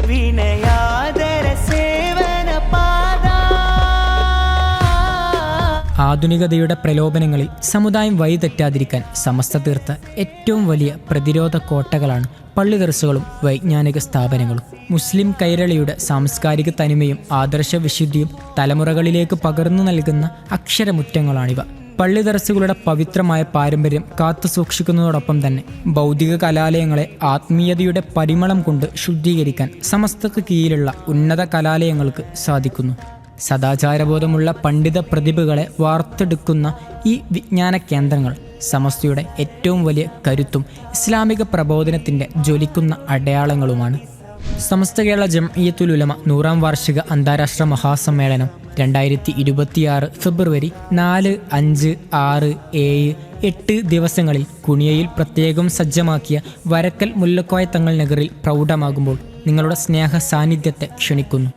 വിനയാദര സേവന പാത. ആധുനികതയുടെ പ്രലോഭനങ്ങളിൽ സമുദായം വഴിതെറ്റാതിരിക്കാൻ സമസ്ത തീർത്ത ഏറ്റവും വലിയ പ്രതിരോധ കോട്ടകളാണ് പള്ളി ദർസുകളും വൈജ്ഞാനിക സ്ഥാപനങ്ങളും. മുസ്ലിം കൈരളിയുടെ സാംസ്കാരിക തനിമയും ആദർശ വിശുദ്ധിയും തലമുറകളിലേക്ക് പകർന്നു നൽകുന്ന അക്ഷരമുറ്റങ്ങളാണിവ. പള്ളി ദർസുകളുടെ പവിത്രമായ പാരമ്പര്യം കാത്തു സൂക്ഷിക്കുന്നതോടൊപ്പം തന്നെ ഭൗതിക കലാലയങ്ങളെ ആത്മീയതയുടെ പരിമളം കൊണ്ട് ശുദ്ധീകരിക്കാൻ സമസ്തക്ക് കീഴിലുള്ള ഉന്നത കലാലയങ്ങൾക്ക് സാധിക്കുന്നു. സദാചാരബോധമുള്ള പണ്ഡിത പ്രതിഭകളെ വാർത്തെടുക്കുന്ന ഈ വിജ്ഞാന കേന്ദ്രങ്ങൾ സമസ്തയുടെ ഏറ്റവും വലിയ കരുത്തും ഇസ്ലാമിക പ്രബോധനത്തിൻ്റെ ജ്വലിക്കുന്ന അടയാളങ്ങളുമാണ്. സമസ്ത കേരള ജംഇയ്യത്തുൽ ഉലമ 100ാം വാർഷിക അന്താരാഷ്ട്ര മഹാസമ്മേളനം 2026 ഫെബ്രുവരി 4, 5, 6, 7, 8 ദിവസങ്ങളിൽ കുണിയയിൽ പ്രത്യേകം സജ്ജമാക്കിയ വരക്കൽ മുല്ലക്കോയ തങ്ങൾ നഗറിൽ പ്രൗഢമാകുമ്പോൾ നിങ്ങളുടെ സ്നേഹ സാന്നിധ്യത്തെ ക്ഷണിക്കുന്നു.